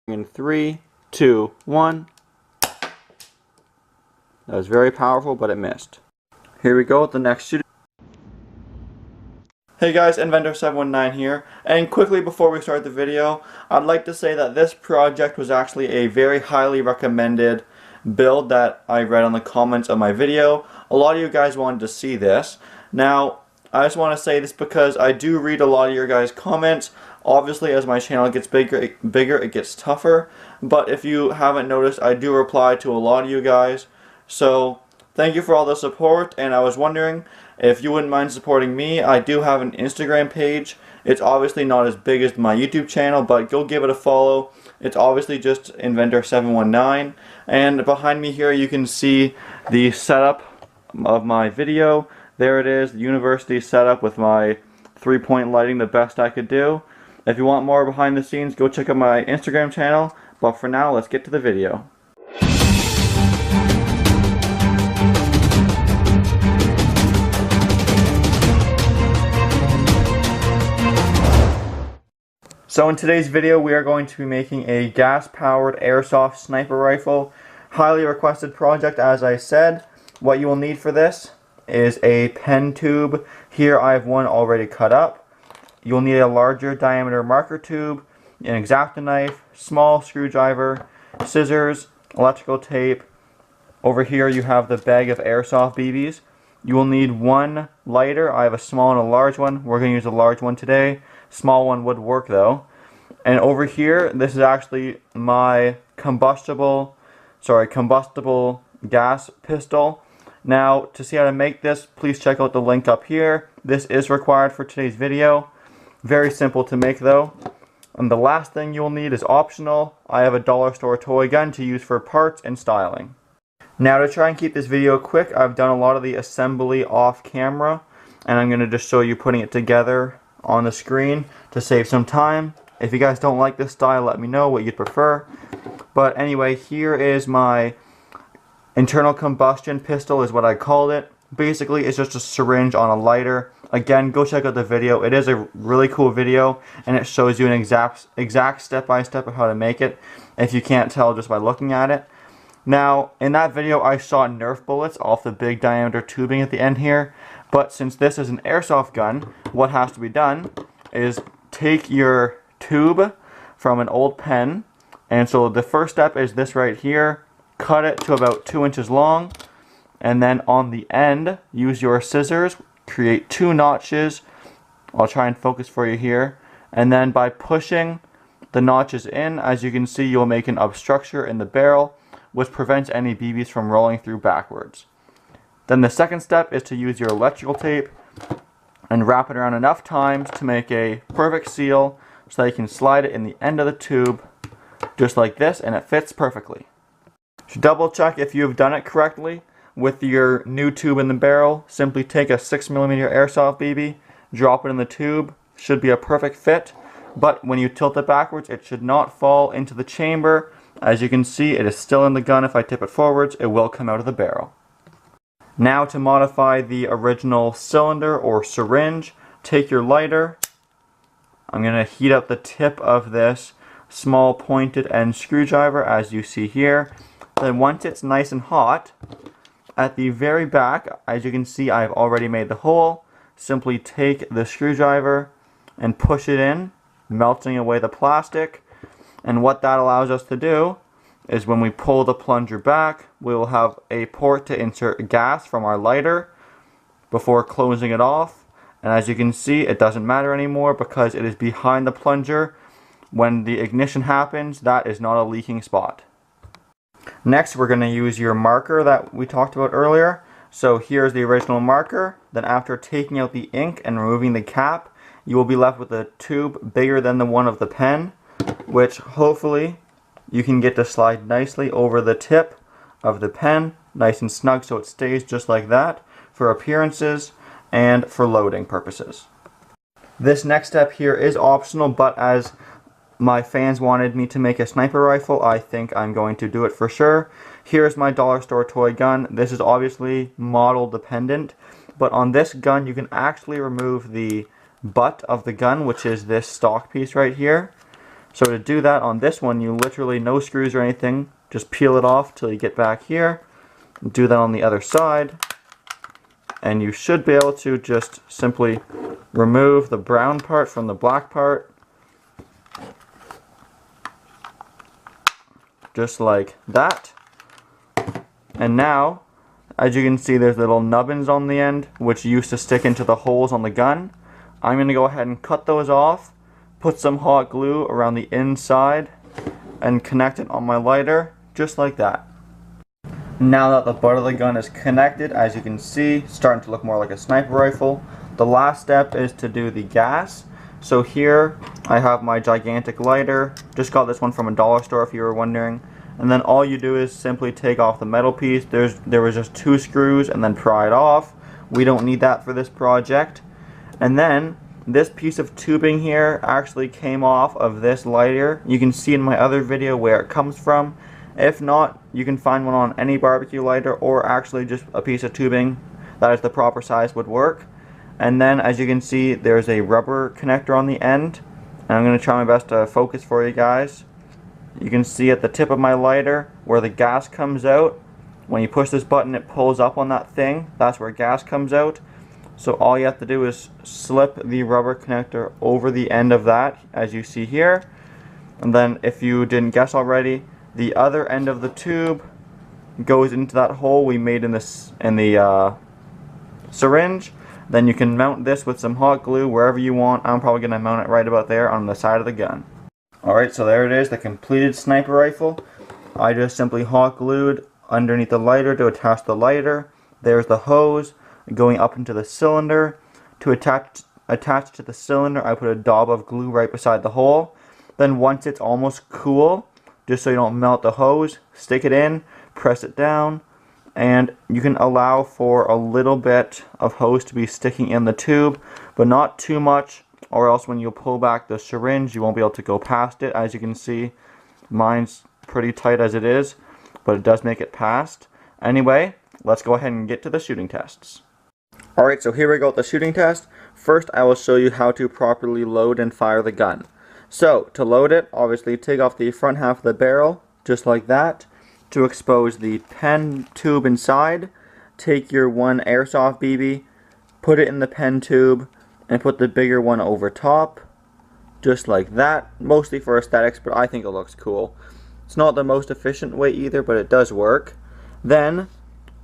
In 3, 2, 1. That was very powerful, but it missed. Here we go with the next shooting. Hey guys, Inventor719 here, and quickly before we start the video, I'd like to say that this project was actually a very highly recommended build that I read on the comments of my video. A lot of you guys wanted to see this. Now, I just want to say this because I do read a lot of your guys' comments. Obviously, as my channel gets bigger, it gets tougher. But if you haven't noticed, I do reply to a lot of you guys. So, thank you for all the support, and I was wondering if you wouldn't mind supporting me. I do have an Instagram page. It's obviously not as big as my YouTube channel, but go give it a follow. It's obviously just Inventor719. And behind me here you can see the setup of my video. There it is, the university setup with my 3-point lighting, the best I could do. If you want more behind the scenes, go check out my Instagram channel. But for now, let's get to the video. So in today's video, we are going to be making a gas-powered airsoft sniper rifle. Highly requested project, as I said. What you will need for this is a pen tube. Here I have one already cut up. You'll need a larger diameter marker tube, an X-Acto knife, small screwdriver, scissors, electrical tape. Over here you have the bag of airsoft BBs. You will need one lighter. I have a small and a large one. We're going to use a large one today. Small one would work though. And over here, this is actually my combustible gas pistol. Now, to see how to make this, please check out the link up here. This is required for today's video. Very simple to make though. And the last thing you'll need is optional. I have a dollar store toy gun to use for parts and styling. Now, to try and keep this video quick, I've done a lot of the assembly off camera, and I'm going to just show you putting it together on the screen to save some time. If you guys don't like this style, let me know what you'd prefer. But anyway, here is my internal combustion pistol, is what I called it. Basically, it's just a syringe on a lighter. Again, go check out the video. It is a really cool video, and it shows you an exact step-by-step of how to make it, if you can't tell just by looking at it. Now, in that video, I shot Nerf bullets off the big diameter tubing at the end here. But since this is an airsoft gun, what has to be done is take your tube from an old pen. And so the first step is this right here. Cut it to about 2 inches long. And then on the end, use your scissors. Create 2 notches. I'll try and focus for you here. And then by pushing the notches in, as you can see, you'll make an obstruction in the barrel, which prevents any BBs from rolling through backwards. Then the second step is to use your electrical tape and wrap it around enough times to make a perfect seal so that you can slide it in the end of the tube just like this, and it fits perfectly. To double check if you have done it correctly with your new tube in the barrel, simply take a 6mm airsoft BB, drop it in the tube, should be a perfect fit, but when you tilt it backwards it should not fall into the chamber. As you can see, it is still in the gun. If I tip it forwards, it will come out of the barrel. Now, to modify the original cylinder or syringe, take your lighter. I'm going to heat up the tip of this small pointed end screwdriver, as you see here. Then once it's nice and hot, at the very back, as you can see, I've already made the hole. Simply take the screwdriver and push it in, melting away the plastic. And what that allows us to do is when we pull the plunger back, we will have a port to insert gas from our lighter before closing it off. And as you can see, it doesn't matter anymore because it is behind the plunger. When the ignition happens, that is not a leaking spot. Next, we're going to use your marker that we talked about earlier. So here's the original marker. Then after taking out the ink and removing the cap, you will be left with a tube bigger than the one of the pen, which hopefully you can get to slide nicely over the tip of the pen, nice and snug so it stays just like that for appearances and for loading purposes. This next step here is optional, but as my fans wanted me to make a sniper rifle, I think I'm going to do it for sure. Here's my dollar store toy gun. This is obviously model dependent, but on this gun you can actually remove the butt of the gun, which is this stock piece right here. So to do that on this one, you literally, no screws or anything, just peel it off till you get back here. Do that on the other side, and you should be able to just simply remove the brown part from the black part, just like that. And now, as you can see, there's little nubbins on the end which used to stick into the holes on the gun. I'm going to go ahead and cut those off, put some hot glue around the inside, and connect it on my lighter, just like that. Now that the butt of the gun is connected, as you can see, it's starting to look more like a sniper rifle. The last step is to do the gas. So here I have my gigantic lighter. Just got this one from a dollar store if you were wondering. And then all you do is simply take off the metal piece. There was just 2 screws, and then pry it off. We don't need that for this project. And then this piece of tubing here actually came off of this lighter. You can see in my other video where it comes from. If not, you can find one on any barbecue lighter, or actually just a piece of tubing that is the proper size would work. And then as you can see, there's a rubber connector on the end, and I'm going to try my best to focus for you guys. You can see at the tip of my lighter where the gas comes out. When you push this button, it pulls up on that thing. That's where gas comes out. So all you have to do is slip the rubber connector over the end of that, as you see here. And then if you didn't guess already, the other end of the tube goes into that hole we made in the syringe. Then you can mount this with some hot glue wherever you want. I'm probably going to mount it right about there on the side of the gun. Alright, so there it is, the completed sniper rifle. I just simply hot glued underneath the lighter to attach the lighter. There's the hose going up into the cylinder. To attach to the cylinder, I put a daub of glue right beside the hole. Then once it's almost cool, just so you don't melt the hose, stick it in, press it down, and you can allow for a little bit of hose to be sticking in the tube, but not too much, or else when you pull back the syringe, you won't be able to go past it. As you can see, mine's pretty tight as it is, but it does make it past. Anyway, let's go ahead and get to the shooting tests. Alright, so here we go with the shooting test. First, I will show you how to properly load and fire the gun. So, to load it, obviously take off the front half of the barrel, just like that. To expose the pen tube inside, take your one airsoft BB, put it in the pen tube, and put the bigger one over top, just like that. Mostly for aesthetics, but I think it looks cool. It's not the most efficient way either, but it does work. Then,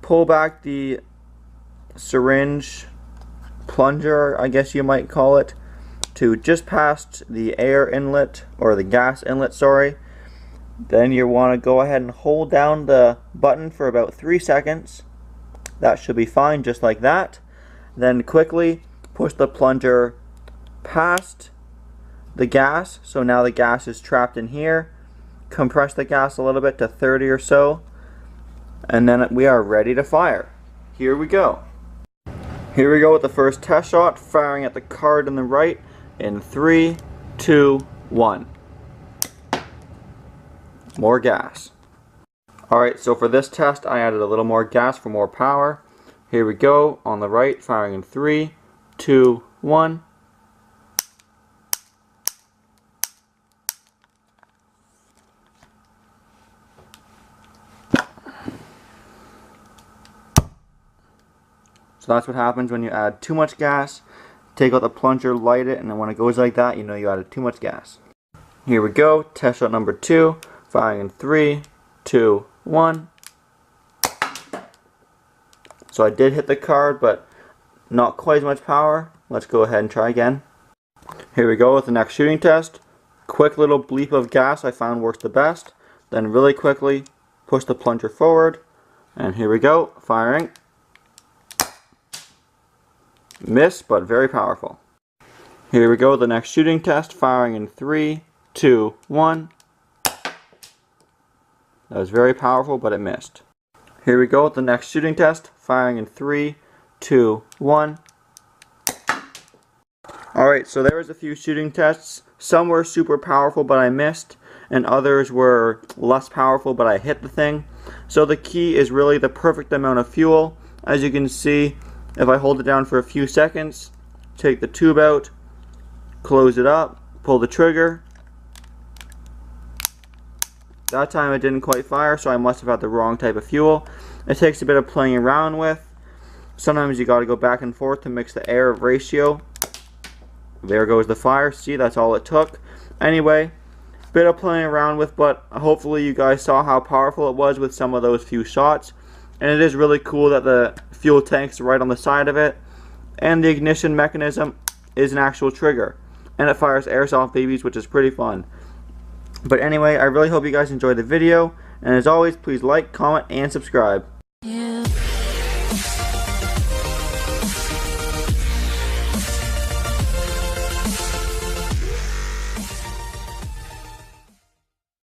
pull back the syringe plunger, I guess you might call it, to just past the air inlet, or the gas inlet, sorry. Then you want to go ahead and hold down the button for about 3 seconds. That should be fine, just like that. Then quickly push the plunger past the gas, so now the gas is trapped in here. Compress the gas a little bit to 30 or so, and then we are ready to fire. Here we go. Here we go with the first test shot, firing at the card on the right in 3, 2, 1. More gas. Alright, so for this test I added a little more gas for more power. Here we go, on the right, firing in 3, 2, 1. So that's what happens when you add too much gas. Take out the plunger, light it, and then when it goes like that, you know you added too much gas. Here we go, test shot number 2, firing in 3, 2, 1. So I did hit the card, but not quite as much power. Let's go ahead and try again. Here we go with the next shooting test. Quick little bleep of gas I found works the best. Then really quickly push the plunger forward. And here we go, firing. Miss, but very powerful. Here we go, the next shooting test, firing in 3, 2, 1. That was very powerful, but it missed. Here we go with the next shooting test, firing in 3, 2, 1. Alright, so there was a few shooting tests. Some were super powerful, but I missed, and others were less powerful, but I hit the thing. So the key is really the perfect amount of fuel. As you can see, if I hold it down for a few seconds, take the tube out, close it up, pull the trigger, That time it didn't quite fire, so I must have had the wrong type of fuel. It takes a bit of playing around with. Sometimes you got to go back and forth to mix the air ratio. There goes the fire. See, that's all it took. Anyway, bit of playing around with, but hopefully you guys saw how powerful it was with some of those few shots. And it is really cool that the fuel tank's right on the side of it, and the ignition mechanism is an actual trigger, and it fires airsoft BBs, which is pretty fun. But anyway, I really hope you guys enjoyed the video, and as always, please like, comment, and subscribe.